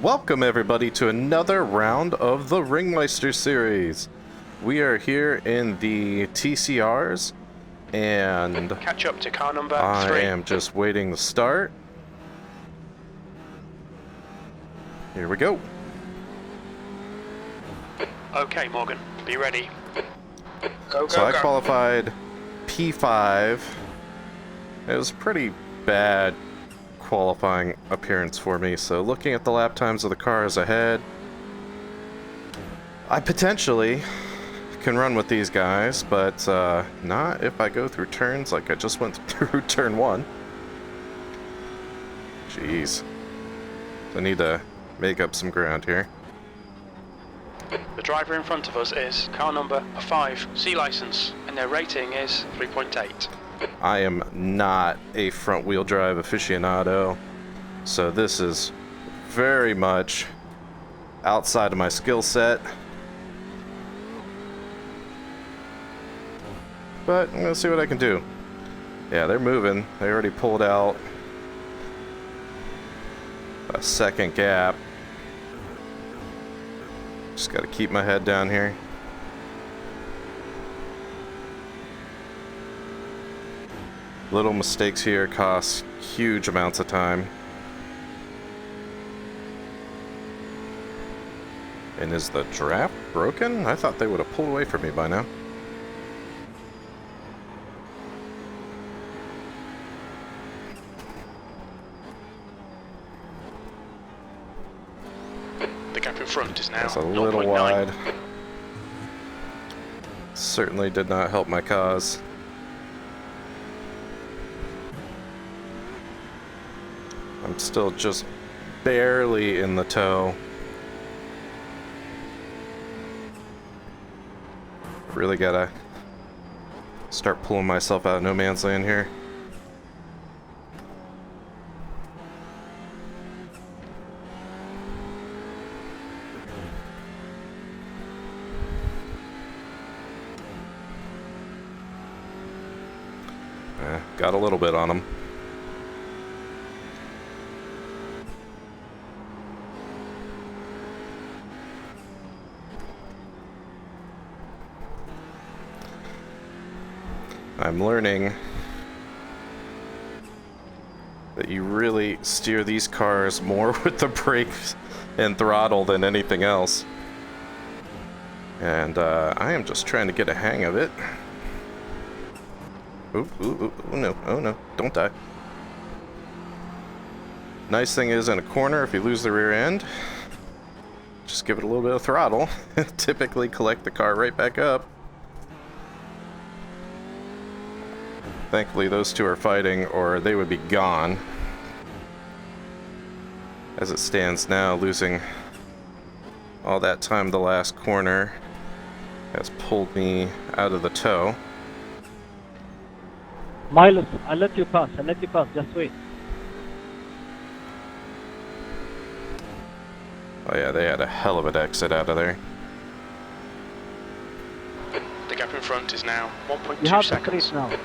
Welcome everybody to another round of the Ring Meister series. We are here in the TCRs and catch up to car number 3. I am just waiting to start. Here we go. Okay, Morgan, be ready. Go, So I qualified P5. It was pretty bad qualifying appearance for me, so looking at the lap times of the cars ahead, I potentially can run with these guys, but not if I go through turns like I just went through turn 1. Jeez. I need to make up some ground here. The driver in front of us is car number 5, C license, and their rating is 3.8. I am not a front-wheel drive aficionado, so this is very much outside of my skill set. But I'm gonna see what I can do. Yeah, they're moving. They already pulled out a second gap. Just gotta keep my head down here. Little mistakes here cost huge amounts of time. And is the draft broken? I thought they would have pulled away from me by now. The gap in front is now That's a little 0.9. wide. Certainly did not help my cause. I'm still just barely in the tow. Really gotta start pulling myself out of no man's land here. Got a little bit on him. I'm learning that you really steer these cars more with the brakes and throttle than anything else. And I am just trying to get a hang of it. Ooh, oh no, don't die. Nice thing is, in a corner, if you lose the rear end, just give it a little bit of throttle. Typically collect the car right back up. Thankfully, those two are fighting, or they would be gone. As it stands now, losing all that time the last corner has pulled me out of the tow. Miles, I'll let you pass, just wait. Oh yeah, they had a hell of an exit out of there. The gap in front is now 1.2 You have seconds. the street now.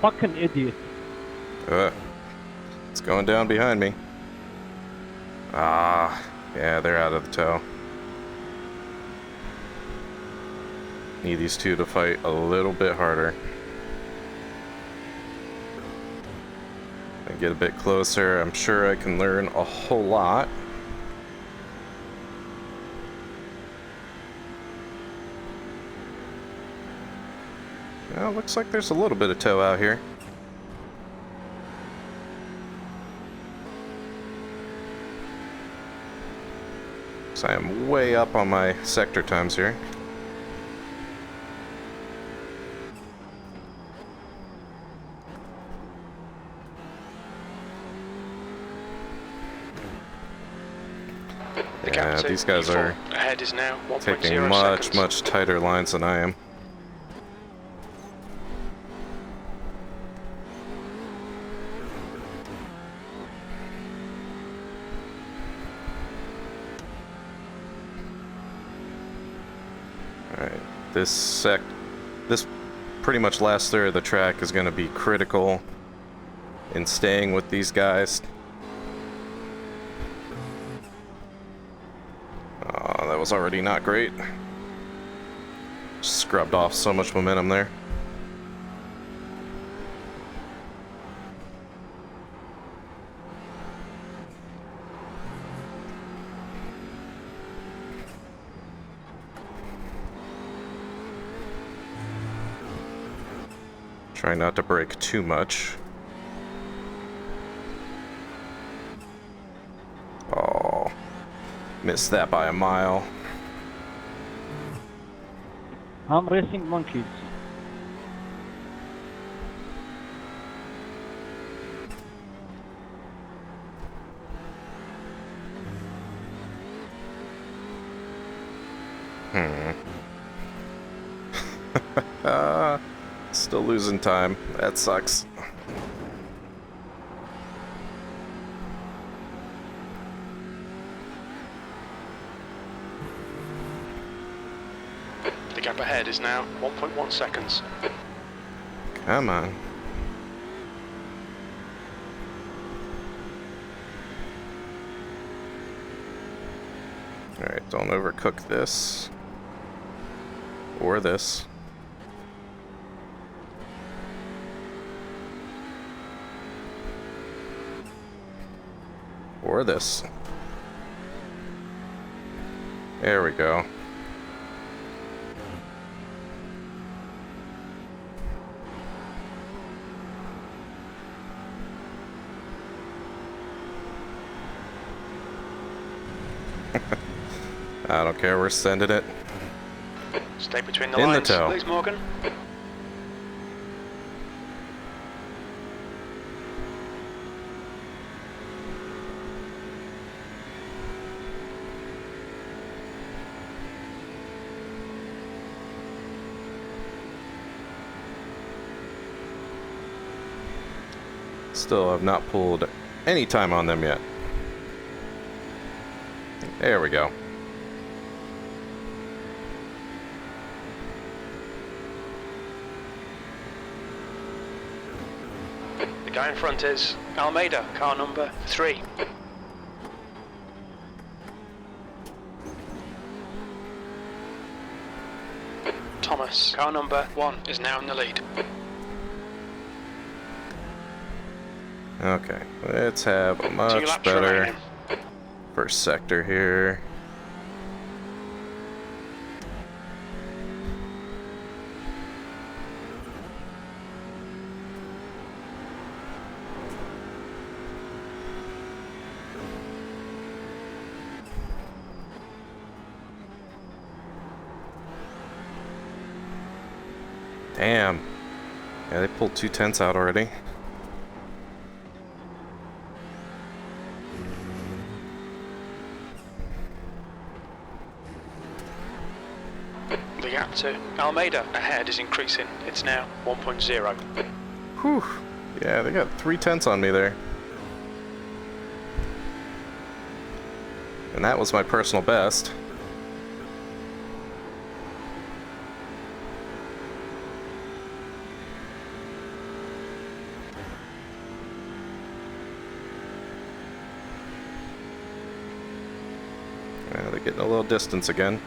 Fucking idiot. It's going down behind me. Ah, yeah, they're out of the tow. Need these two to fight a little bit harder. And get a bit closer. I'm sure I can learn a whole lot. Well, looks like there's a little bit of tow out here. So I am way up on my sector times here. Yeah, these guys are ahead is now 1.0 taking much tighter lines than I am. Alright, this pretty much last third of the track is going to be critical in staying with these guys. Oh, that was already not great. Scrubbed off so much momentum there. Try not to brake too much. Oh, missed that by a mile. I'm racing monkeys. Still losing time. That sucks. The gap ahead is now 1.1 seconds. Come on. Alright, don't overcook this. Or this. Or this. There we go. I don't care, we're sending it. Stay between the In the lines, toe. Lewis Morgan. Still have not pulled any time on them yet. There we go. The guy in front is Almeida, car number 3. Thomas, car number 1, is now in the lead. Okay, let's have a 2 much laps better remaining. first sector here. Damn. Yeah, they pulled 2 tenths out already. The gap to Almeida ahead is increasing. It's now 1.0. Whew. Yeah, they got 3 tenths on me there. And that was my personal best. Yeah, they're getting a little distance again.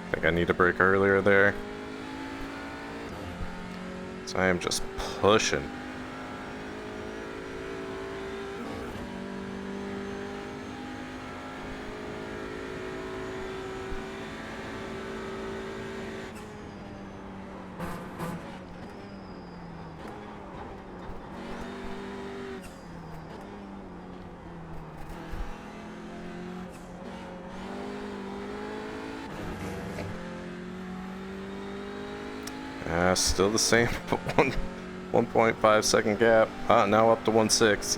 I think I need to brake earlier there. So I am just pushing. Still the same 1.5 second gap. Now up to 1.6.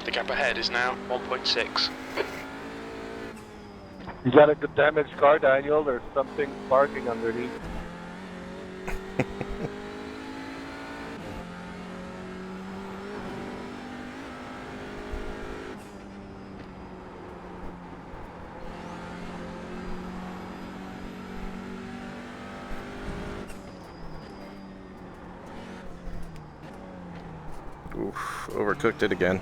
The gap ahead is now 1.6. You got a good damaged car, Daniel. There's something sparking underneath. Oof, overcooked it again.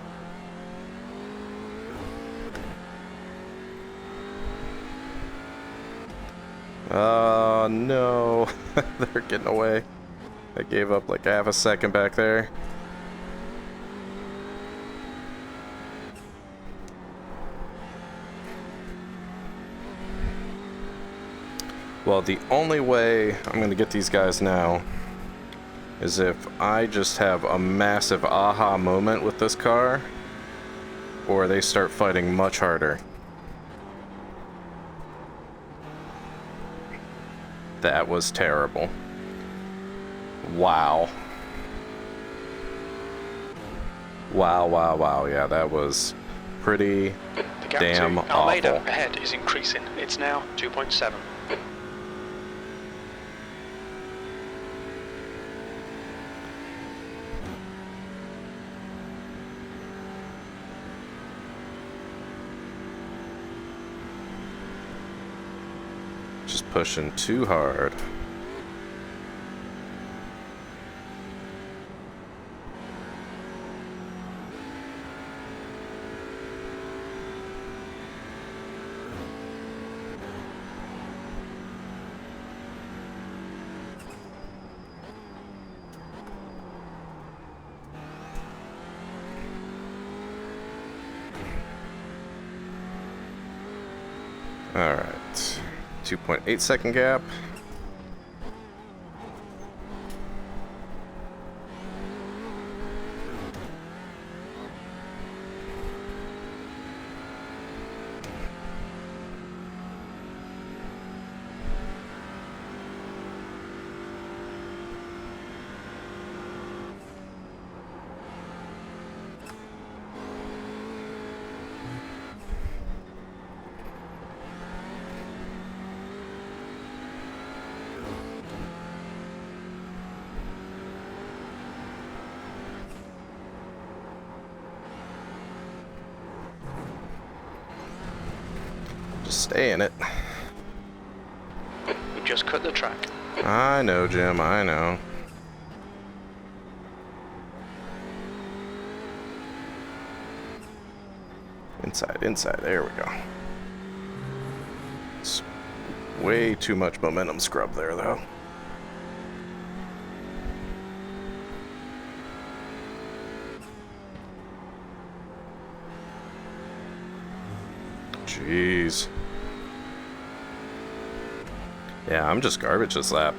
Oh no, they're getting away. I gave up like half a second back there. Well, the only way I'm gonna get these guys now is if I just have a massive aha moment with this car, or they start fighting much harder. That was terrible. Wow. Wow, wow, wow. Yeah, that was pretty The gap damn to Almeida awful. ahead is increasing. It's now 2.7. Just pushing too hard. Alright. 2.8 second gap. Just stay in it. We just cut the track. I know, Jim, I know. Inside, inside, there we go. It's way too much momentum scrub there, though. Jeez. Yeah, I'm just garbage this lap.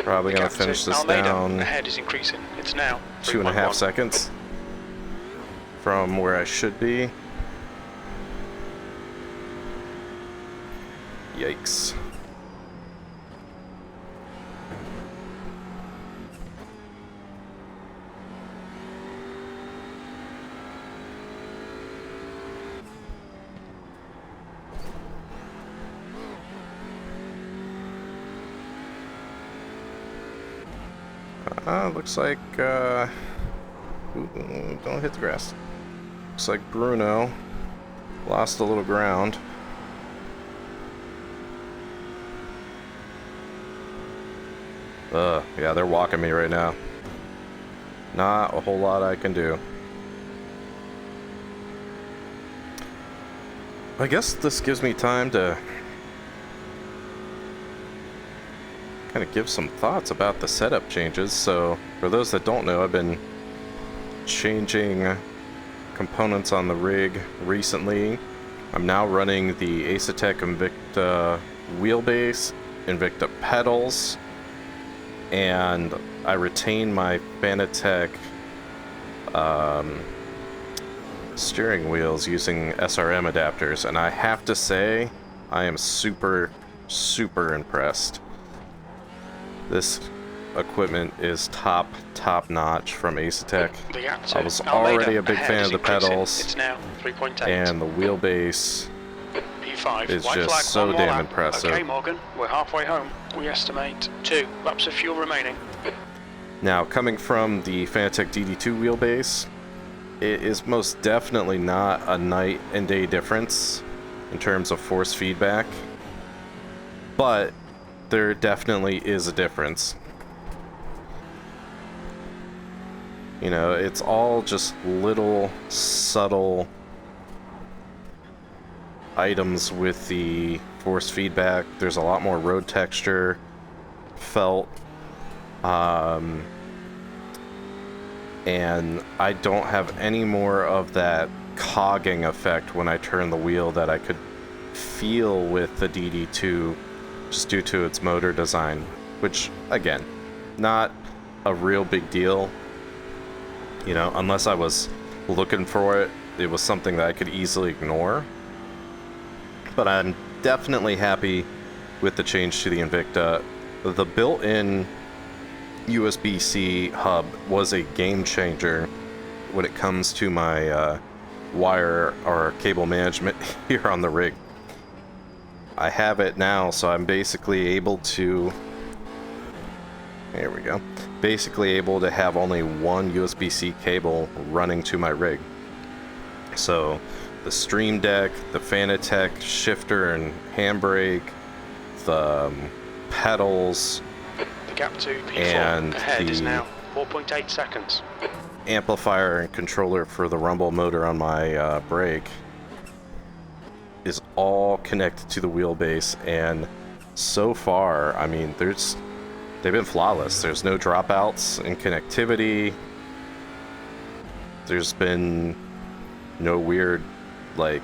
Probably The gonna gap finish to this Almeida down ahead is increasing. It's now 2.5 3.1. seconds from where I should be. Yikes. Looks like, ooh, don't hit the grass. Looks like Bruno lost a little ground. Yeah, they're walking me right now. Not a whole lot I can do. I guess this gives me time to kind of give some thoughts about the setup changes. So, for those that don't know, I've been changing components on the rig recently. I'm now running the Asetek Invicta wheelbase, Invicta pedals, and I retain my Fanatec steering wheels using SRM adapters, and I have to say, I am super, super impressed. This equipment is top notch from Asetek. I was already a big fan of the pedals, it's now 3.8. and the wheelbase P5, is white just flag, so one more damn lap. impressive. Okay, Morgan, we're halfway home. We estimate 2 laps of fuel remaining. Now, coming from the Fanatec DD2 wheelbase, it is most definitely not a night and day difference in terms of force feedback, but there definitely is a difference. You know, it's all just little subtle items with the force feedback. There's a lot more road texture felt, and I don't have any more of that cogging effect when I turn the wheel that I could feel with the DD2 just due to its motor design, which, again, not a real big deal. You know, unless I was looking for it, it was something that I could easily ignore. But I'm definitely happy with the change to the Invicta. The built-in USB-C hub was a game changer when it comes to my wire or cable management here on the rig. I have it now, so I'm basically able to... There we go. Basically able to have only one USB-C cable running to my rig. So the Stream Deck, the Fanatec shifter and handbrake, the pedals, The gap to P4 and ahead is the now 4.8 seconds. amplifier and controller for the rumble motor on my brake is all connected to the wheelbase, and so far, I mean, they've been flawless. There's no dropouts in connectivity. There's been no weird, like,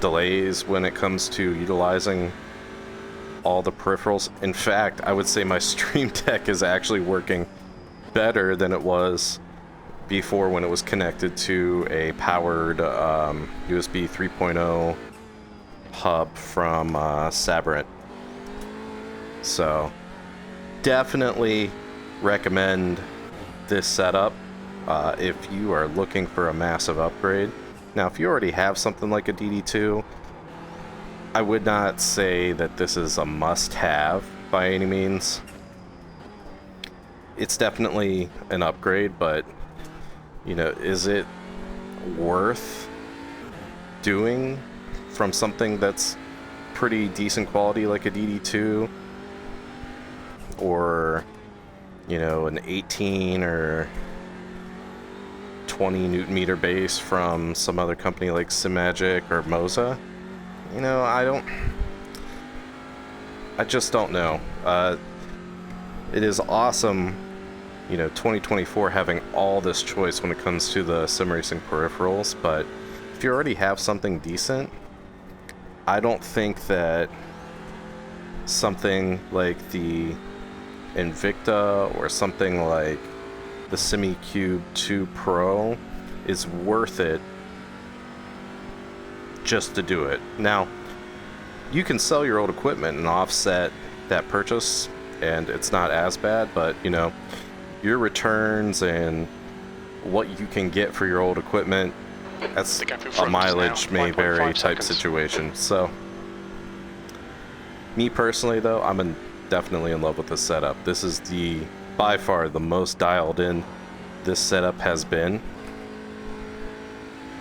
delays when it comes to utilizing all the peripherals. In fact, I would say my Stream Deck is actually working better than it was before when it was connected to a powered USB 3.0 hub from Sabrent. So definitely recommend this setup if you are looking for a massive upgrade. Now, if you already have something like a DD2, I would not say that this is a must-have by any means. It's definitely an upgrade, but, you know, is it worth doing from something that's pretty decent quality like a DD2? Or, you know, an 18 or 20 Newton meter bass from some other company like SimMagic or Moza? You know, I just don't know. It is awesome, you know, 2024 having all this choice when it comes to the sim racing peripherals, but if you already have something decent, I don't think that something like the Invicta or something like the SimiCube 2 Pro is worth it just to do it. Now, you can sell your old equipment and offset that purchase, and it's not as bad, but, you know, your returns and what you can get for your old equipment, that's a mileage may vary type situation. So, me personally, though, I'm definitely in love with this setup. This is by far the most dialed in this setup has been.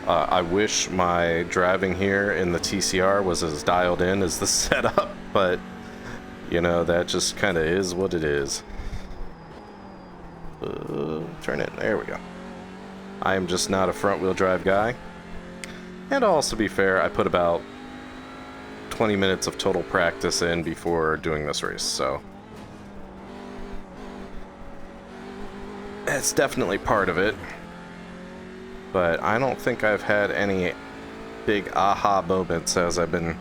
I wish my driving here in the TCR was as dialed in as the setup, but, you know, that just kind of is what it is. Turn it, there we go. I am just not a front wheel drive guy. And also, to be fair, I put about 20 minutes of total practice in before doing this race, so it's definitely part of it. But I don't think I've had any big aha moments as I've been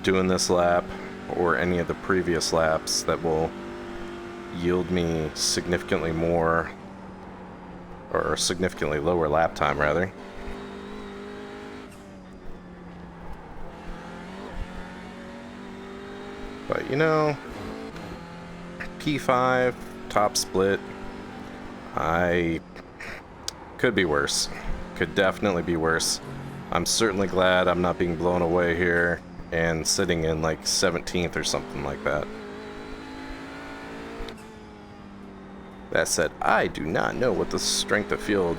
doing this lap or any of the previous laps that will yield me significantly more or significantly lower lap time, rather. you know, P5, top split, could be worse. Could definitely be worse. I'm certainly glad I'm not being blown away here and sitting in like 17th or something like that. That said, I do not know what the strength of field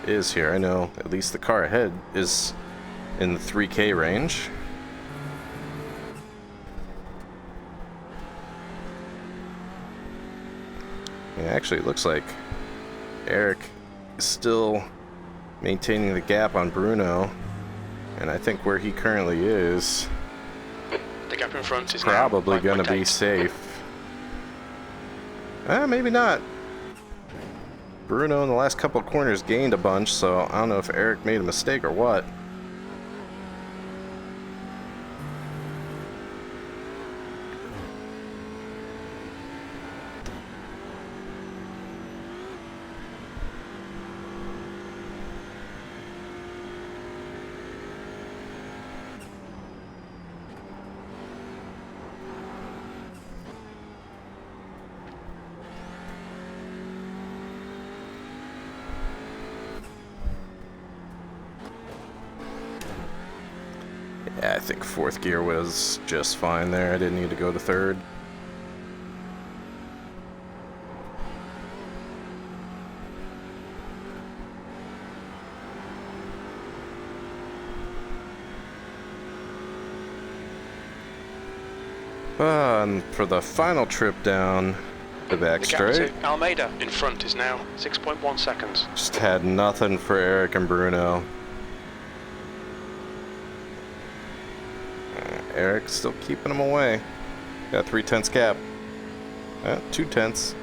is here. I know at least the car ahead is in the 3K range. Yeah, actually, it looks like Eric is still maintaining the gap on Bruno, and I think where he currently is, The gap in front is probably going to be 5.8. safe. Maybe not. Bruno in the last couple of corners gained a bunch, so I don't know if Eric made a mistake or what. Yeah, I think fourth gear was just fine there. I didn't need to go to third. And for the final trip down the back The gap straight, to Almeida in front is now 6.1 seconds. just had nothing for Eric and Bruno. Eric's still keeping him away. Got 3/10 gap. 2/10.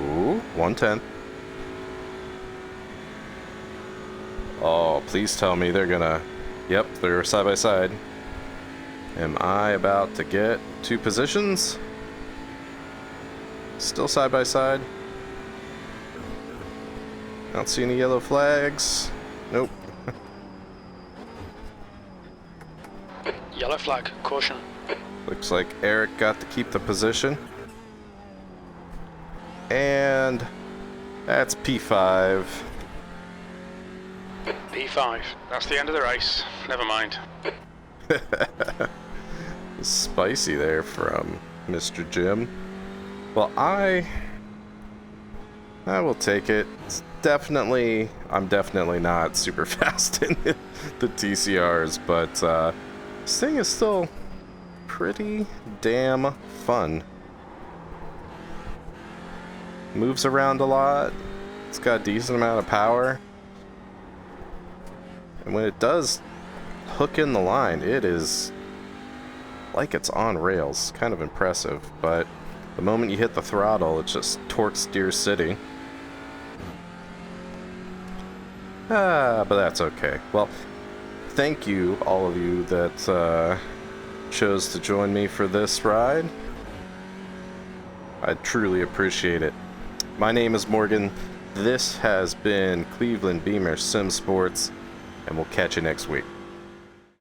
Ooh, 1/10. Oh, please tell me they're gonna... Yep, they're side by side. Am I about to get 2 positions? Still side by side. I don't see any yellow flags. Nope. Yellow flag, caution. Looks like Eric got to keep the position. And that's P5. P5. That's the end of the race. Never mind. Spicy there from Mr. Jim. Well, I will take it. It's definitely, I'm definitely not super fast in the TCRs, but this thing is still pretty damn fun. Moves around a lot. It's got a decent amount of power. And when it does hook in the line, it is like it's on rails. Kind of impressive, but the moment you hit the throttle, it just torques Deer City. But that's okay. Well, thank you, all of you that chose to join me for this ride. I truly appreciate it. My name is Morgan. This has been Cleveland Beamer Sim Sports, and we'll catch you next week.